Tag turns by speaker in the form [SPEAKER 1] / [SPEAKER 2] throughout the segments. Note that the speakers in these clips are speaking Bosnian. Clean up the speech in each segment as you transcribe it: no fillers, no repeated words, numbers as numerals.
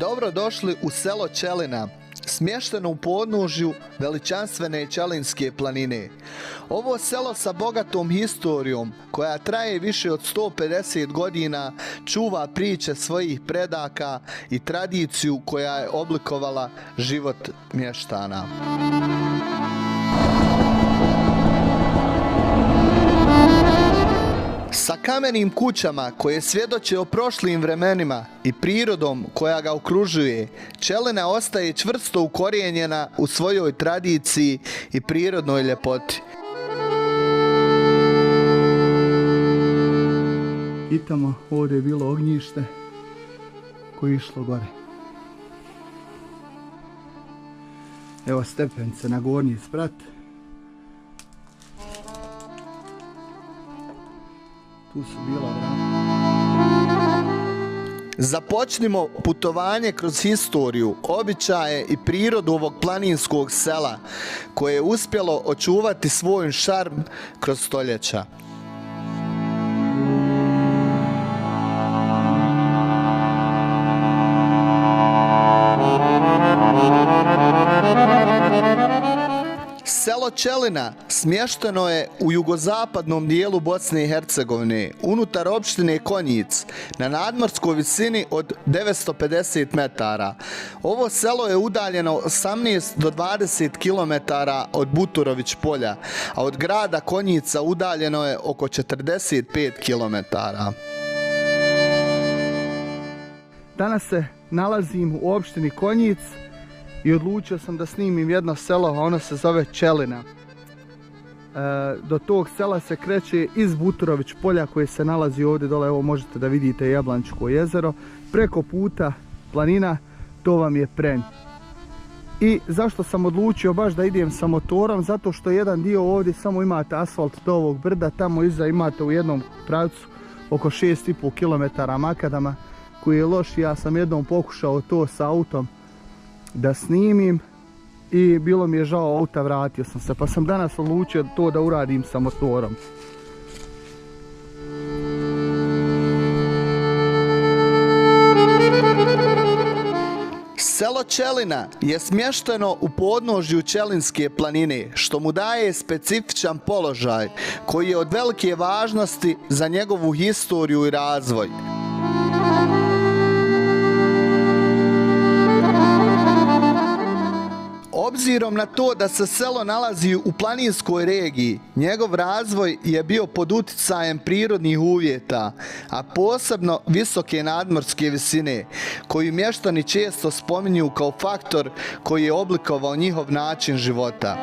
[SPEAKER 1] Dobro došli u selo Ćelina, smješteno u podnožju veličanstvene Ćelinske planine. Ovo selo sa bogatom historijom, koja traje više od 150 godina, čuva priče svojih predaka i tradiciju koja je oblikovala život mještana. Sa kamenim kućama koje svjedoče o prošlim vremenima i prirodom koja ga okružuje, Ćelina ostaje čvrsto ukorijenjena u svojoj tradiciji i prirodnoj ljepoti.
[SPEAKER 2] I tamo ovdje je bilo ognjište koje je išlo gore. Evo stepenice na gornji sprat. Tu su bila vrata.
[SPEAKER 1] Započnimo putovanje kroz historiju, običaje i prirodu ovog planinskog sela koje je uspjelo očuvati svoj šarm kroz stoljeća. Selo Ćelina smješteno je u jugozapadnom dijelu Bosne i Hercegovine, unutar opštine Konjic, na nadmorskoj visini od 950 metara. Ovo selo je udaljeno 18 do 20 km od Buturović polja, a od grada Konjica udaljeno je oko 45 km.
[SPEAKER 2] Danas se nalazim u opštini Konjic i odlučio sam da snimim jedno selo, a ono se zove Ćelina. Do tog sela se kreće iz Buturović polja koje se nalazi ovdje dole, evo možete da vidite Jablančko jezero, preko puta planina, to vam je Prenj. I zašto sam odlučio baš da idem sa motorom? Zato što jedan dio ovdje samo imate asfalt do ovog brda, tamo iza imate u jednom pravcu oko 6,5 km makadama koji je loš. Ja sam jednom pokušao to sa autom da snimim i bilo mi je žao auta, vratio sam se, pa sam danas odlučio to da uradim sa motorom.
[SPEAKER 1] Selo Ćelina je smješteno u podnožju Ćelinske planine, što mu daje specifičan položaj koji je od velike važnosti za njegovu historiju i razvoj. Obzirom na to da se selo nalazi u planinskoj regiji, njegov razvoj je bio pod utjecajem prirodnih uvjeta, a posebno visoke nadmorske visine, koju mještani često spominju kao faktor koji je oblikovao njihov način života.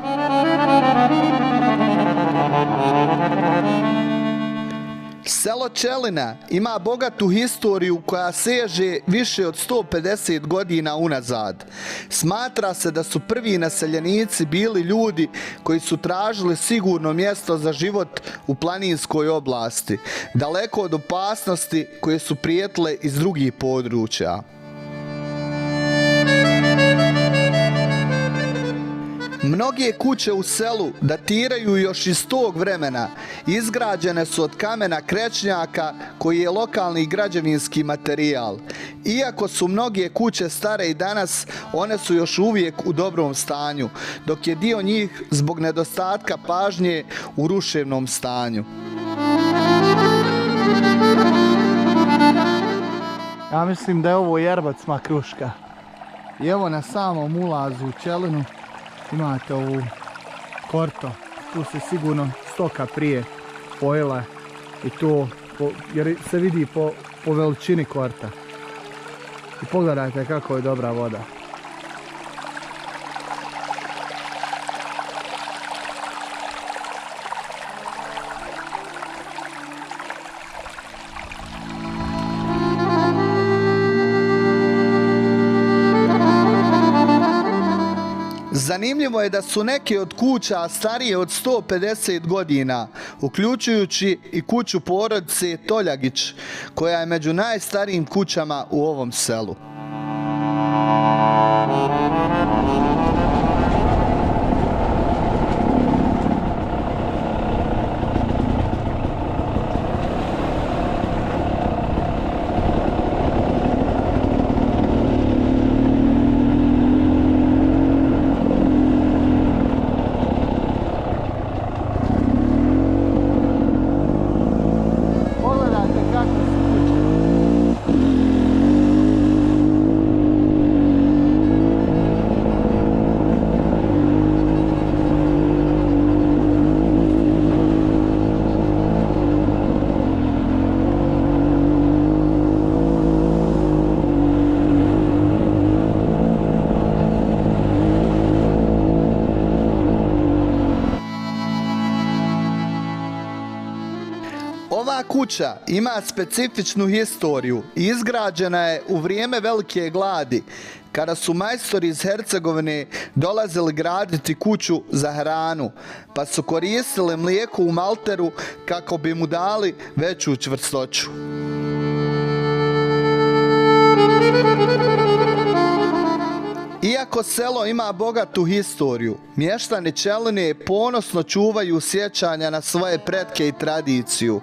[SPEAKER 1] Selo Ćelina ima bogatu historiju koja seže više od 150 godina unazad. Smatra se da su prvi naseljenici bili ljudi koji su tražili sigurno mjesto za život u planinskoj oblasti, daleko od opasnosti koje su prijetile iz drugih područja. Mnoge kuće u selu datiraju još iz tog vremena. Izgrađene su od kamena krečnjaka koji je lokalni građevinski materijal. Iako su mnoge kuće stare i danas, one su još uvijek u dobrom stanju, dok je dio njih zbog nedostatka pažnje u ruševnom stanju.
[SPEAKER 2] Ja mislim da je ovo Jerbac Makruška. I evo na samom ulazu u Ćelinu imate ovu korto, tu se sigurno stoka prije pojela i to jer se vidi po veličini korta. I pogledajte kako je dobra voda.
[SPEAKER 1] Zanimljivo je da su neke od kuća starije od 150 godina, uključujući i kuću porodice Toljagić, koja je među najstarijim kućama u ovom selu. Ova kuća ima specifičnu historiju i izgrađena je u vrijeme velike gladi, kada su majstori iz Hercegovine dolazili graditi kuću za hranu, pa su koristili mlijeko u malteru kako bi mu dali veću čvrstoću. Iako selo ima bogatu historiju, mještani Čeline ponosno čuvaju sjećanja na svoje pretke i tradiciju.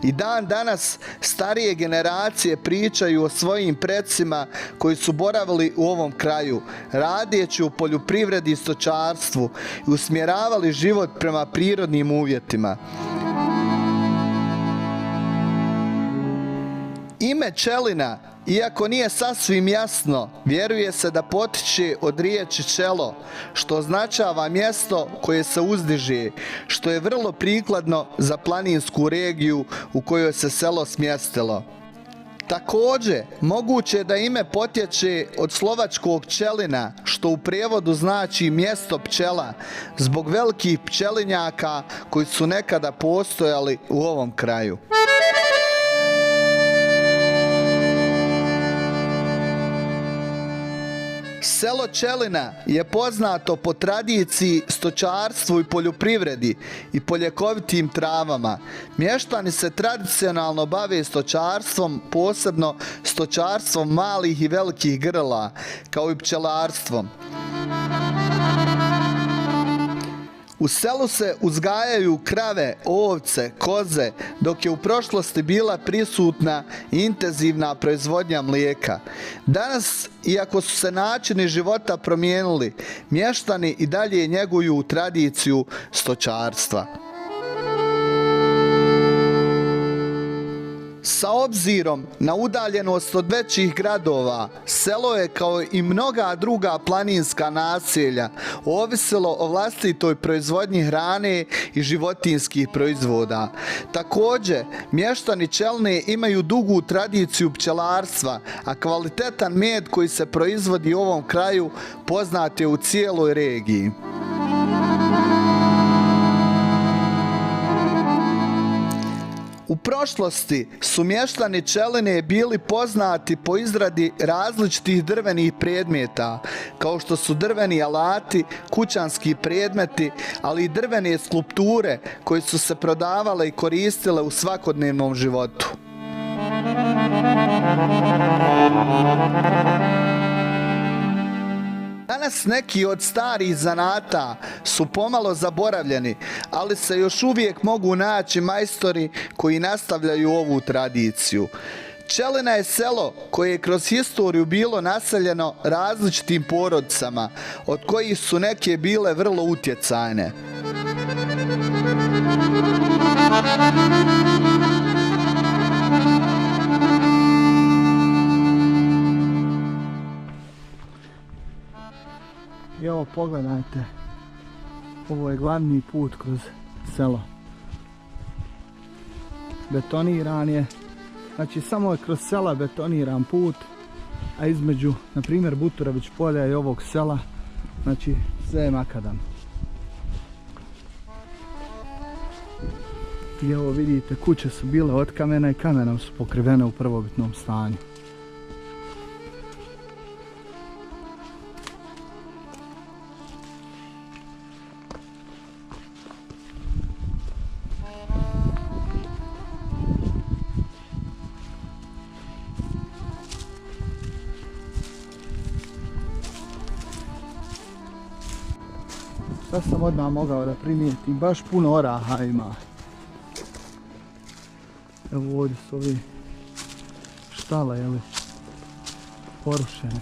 [SPEAKER 1] I dan danas starije generacije pričaju o svojim predsima koji su boravili u ovom kraju, radeći u poljoprivredi i stočarstvu i usmjeravali život prema prirodnim uvjetima. Ime Čelina, iako nije sasvim jasno, vjeruje se da potiče od riječi čelo, što označava mjesto koje se uzdiže, što je vrlo prikladno za planinsku regiju u kojoj se selo smjestilo. Također, moguće je da ime potječe od slovačkog Čelina, što u prijevodu znači mjesto pčela, zbog velikih pčelinjaka koji su nekada postojali u ovom kraju. Selo Čelina je poznato po tradiciji, stočarstvu i poljoprivredi i po ljekovitim travama. Mještani se tradicionalno bave stočarstvom, posebno stočarstvom malih i velikih grla, kao i pčelarstvom. U selu se uzgajaju krave, ovce, koze, dok je u prošlosti bila prisutna intenzivna proizvodnja mlijeka. Danas, iako su se načini života promijenili, mještani i dalje njeguju tradiciju stočarstva. Sa obzirom na udaljenost od većih gradova, selo je kao i mnoga druga planinska naselja ovisilo o vlastitoj proizvodnji hrane i životinjskih proizvoda. Također, mještani Čeline imaju dugu tradiciju pčelarstva, a kvalitetan med koji se proizvodi u ovom kraju poznat je u cijeloj regiji. U prošlosti su mještani Čeline bili poznati po izradi različitih drvenih predmeta, kao što su drveni alati, kućanski predmeti, ali i drvene skulpture koje su se prodavale i koristile u svakodnevnom životu. Danas neki od starih zanata su pomalo zaboravljeni, ali se još uvijek mogu naći majstori koji nastavljaju ovu tradiciju. Čelina je selo koje je kroz historiju bilo naseljeno različitim porodicama, od kojih su neke bile vrlo utjecajne.
[SPEAKER 2] I ovo pogledajte, ovo je glavni put kroz selo. Betoniran je, znači samo je kroz sela betoniran put, a između, na primjer, Buturović polja i ovog sela, znači sve je makadam. I evo vidite, kuće su bile od kamena i kamenom su pokrivene u prvobitnom stanju. Sad sam odmah mogao da primijetim, baš puno oraha ima. Evo ovdje su ovi štale, jeli, porušene.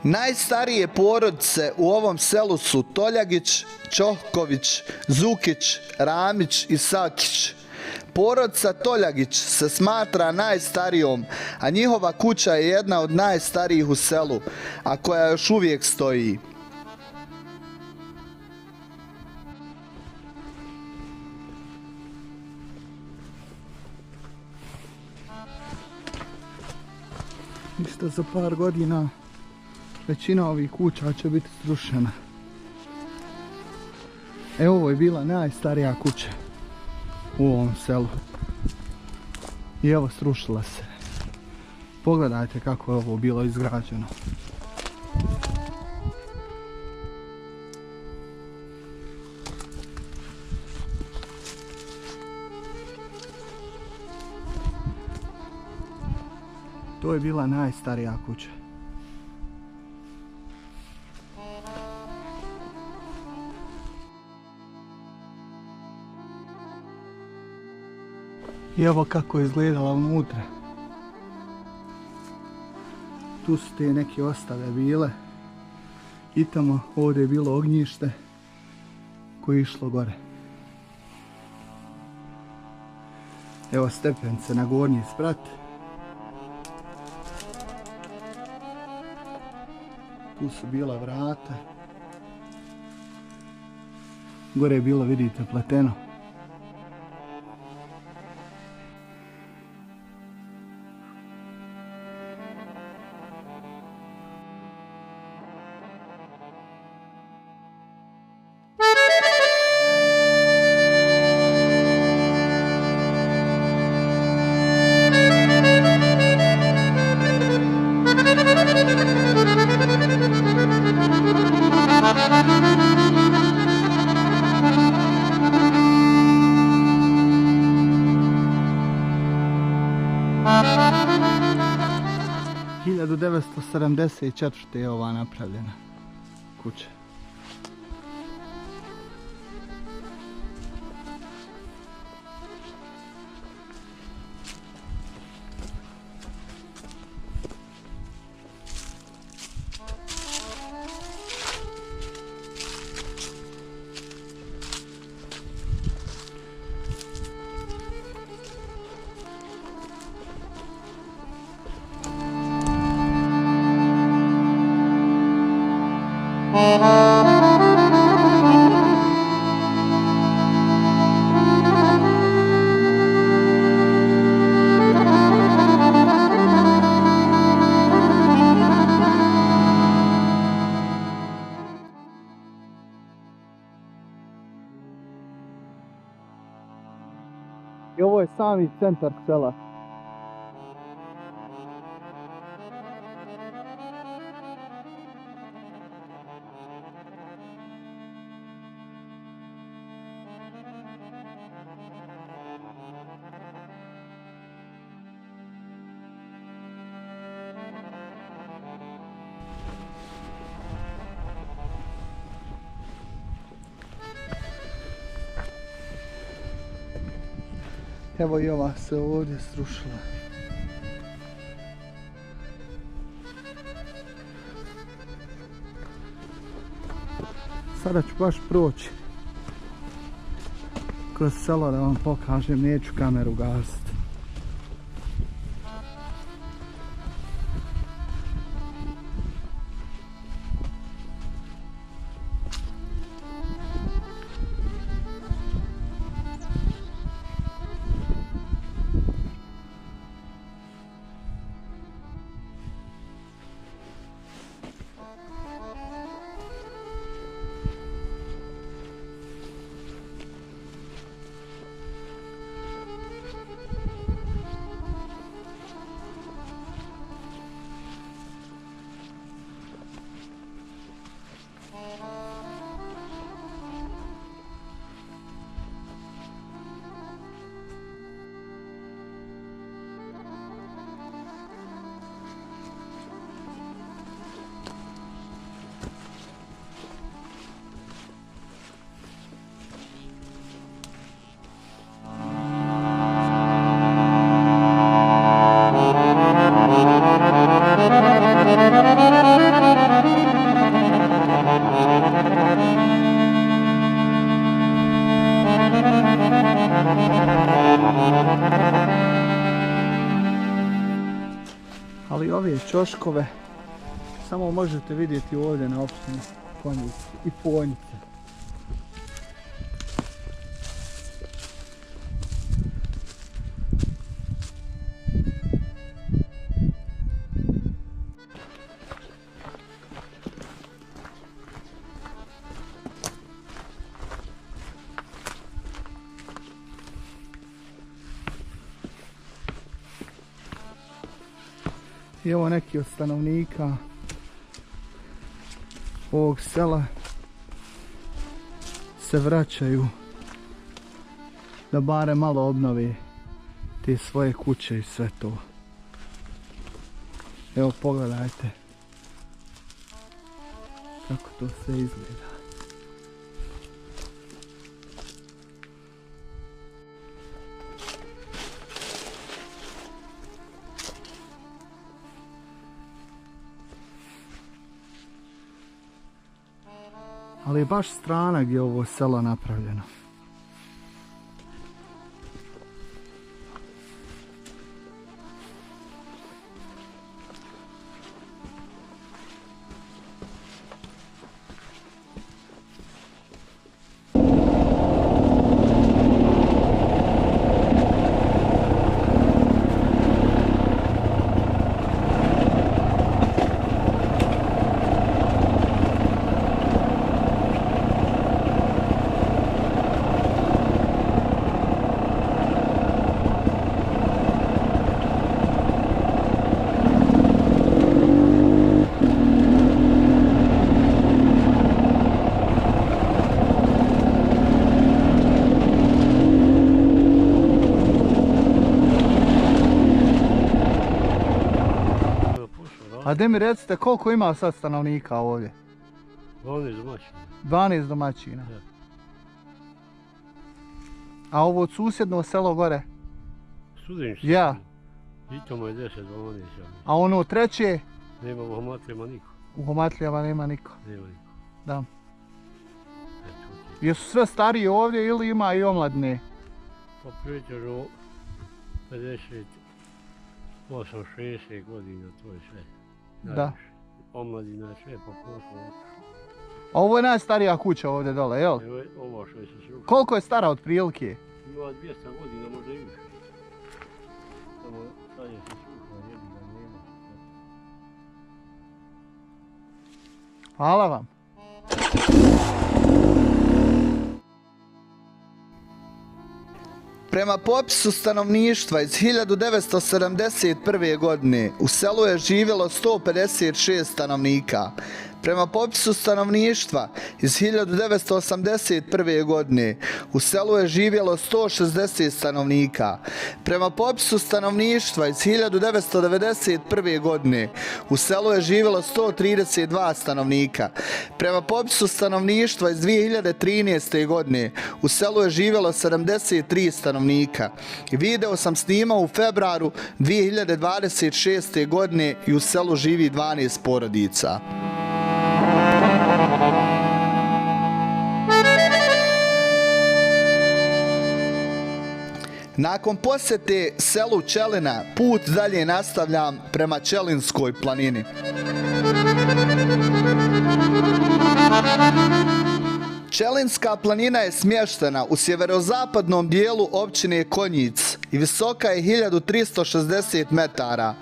[SPEAKER 1] Najstarije porodice u ovom selu su Toljagić, Čohković, Zukić, Ramić i Sakić. Porodica Toljagić se smatra najstarijom, a njihova kuća je jedna od najstarijih u selu, a koja još uvijek stoji.
[SPEAKER 2] ništa, za par godina većina ovih kuća će biti srušena. Evo, ovo je bila najstarija kuća u ovom selu. I evo, srušila se. Pogledajte kako je ovo bilo izgrađeno. To je bila najstarija kuća. I evo kako je izgledala unutra. Tu su te neke ostave bile. I tamo ovdje je bilo ognjište koje je išlo gore. Evo stepence na gornji sprat. Tu su bila vrata. Gore je bilo, vidite, pleteno. Do 1974. je ova napravljena kuća. I ovo je sami centar sela. Evo i ova se ovdje srušila. Sada ću baš proći kroz selo da vam pokažem, neću kameru gasiti. Ali ove ćoškove samo možete vidjeti ovdje na opštini Konjice i Ponjice. I evo neki od stanovnika ovog sela se vraćaju da bare malo obnove te svoje kuće i sve to. Evo pogledajte kako to sve izgleda. Ali je baš strana gdje je ovo selo napravljeno. A de mi recite koliko ima sad stanovnika ovdje?
[SPEAKER 3] 12 domaćina.
[SPEAKER 2] 12 domaćina.
[SPEAKER 3] Da.
[SPEAKER 2] A ovo susjedno selo gore?
[SPEAKER 3] Studenci.
[SPEAKER 2] Ja.
[SPEAKER 3] I tamo je 10-12.
[SPEAKER 2] A ono treće?
[SPEAKER 3] Nema u Homatlijama niko.
[SPEAKER 2] U Homatlijama nema niko.
[SPEAKER 3] Nema niko.
[SPEAKER 2] Da.
[SPEAKER 3] Eto ti.
[SPEAKER 2] Jesu sve stariji ovdje ili ima i omladne?
[SPEAKER 3] Pa pričano 58, 60 godina, to je sve.
[SPEAKER 2] Da.
[SPEAKER 3] Najviše. Omladina je sve pa pošlo.
[SPEAKER 2] A ovo je najstarija kuća ovdje dole, jel?
[SPEAKER 3] Evo je ovo što je se srušilo.
[SPEAKER 2] Koliko je stara otprilike?
[SPEAKER 3] Ima 200 godina, možda i više. Samo sad je se srušila, jedina nema.
[SPEAKER 2] Hvala vam.
[SPEAKER 1] Prema popisu stanovništva iz 1971. godine u selu je živjelo 156 stanovnika. Prema popisu stanovništva iz 1981. godine u selu je živjelo 160 stanovnika. Prema popisu stanovništva iz 1991. godine u selu je živjelo 132 stanovnika. Prema popisu stanovništva iz 2013. godine u selu je živjelo 73 stanovnika. Video sam snimao u februaru 2026. godine i u selu živi 12 porodica. Nakon posjete selu Čelina, put dalje nastavljam prema Čelinskoj planini. Čelinska planina je smještena u sjeverozapadnom dijelu općine Konjic i visoka je 1360 metara.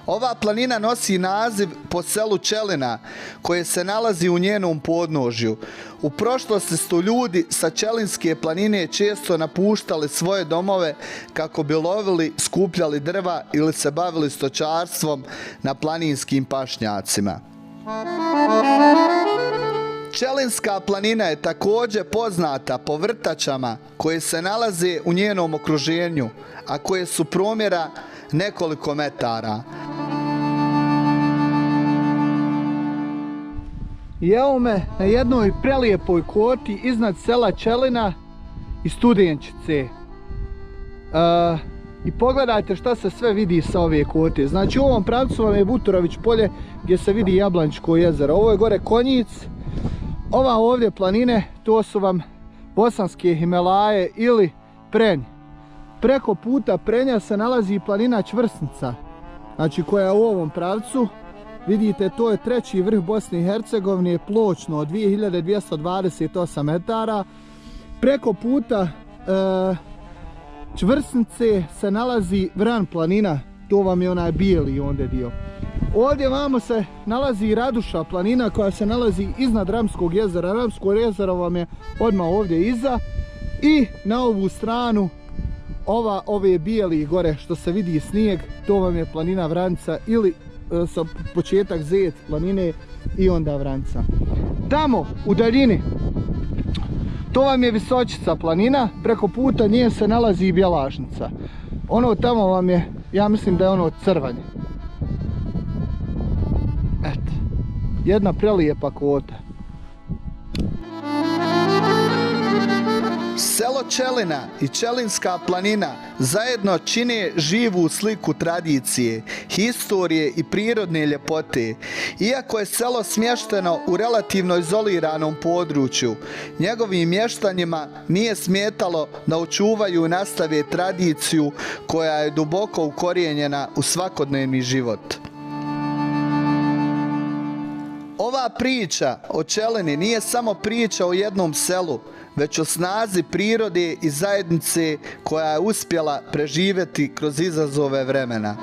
[SPEAKER 1] Ova planina nosi naziv po selu Čelina koje se nalazi u njenom podnožju. U prošlosti su ljudi sa Čelinske planine često napuštali svoje domove kako bi lovili, skupljali drva ili se bavili stočarstvom na planinskim pašnjacima. Čelinska planina je također poznata po vrtačama koje se nalaze u njenom okruženju, a koje su promjera nekoliko metara.
[SPEAKER 2] I evo me na jednoj prelijepoj koti iznad sela Čelina i Studenčice. I pogledajte šta se sve vidi sa ove kote. Znači u ovom pravcu vam je Buturović polje gdje se vidi Jablančko jezero. Ovo je gore Konjic. Ova ovdje planine, to su vam Bosanske Himalaje ili Prenj. Preko puta Prenja se nalazi planina Čvrsnica, znači koja je u ovom pravcu. Vidite, to je treći vrh Bosne i Hercegovine, pločno od 2228 metara. Preko puta Čvrsnice se nalazi Vran planina, to vam je onaj bijeli ondje dio. Ovdje vamo se nalazi Raduša planina koja se nalazi iznad Ramskog jezera. Ramsko jezero vam je odmah ovdje iza. I na ovu stranu ove bijeli gore što se vidi snijeg, to vam je planina Vranca ili sa početak Zec planine i onda Vranjica. Tamo u daljini, to vam je Visočica planina, preko puta nje se nalazi i Bjelašnica. Ono tamo vam je, ja mislim da je ono Crvanje. Eto, jedna prelijepa kvota.
[SPEAKER 1] Selo Čelina i Čelinska planina zajedno čine živu sliku tradicije, historije i prirodne ljepote. Iako je selo smješteno u relativno izoliranom području, njegovim mještanjima nije smetalo da očuvaju i nastave tradiciju koja je duboko ukorijenjena u svakodnevni život. Ova priča o Čelini nije samo priča o jednom selu, već o snazi prirode i zajednice koja je uspjela preživjeti kroz izazove vremena.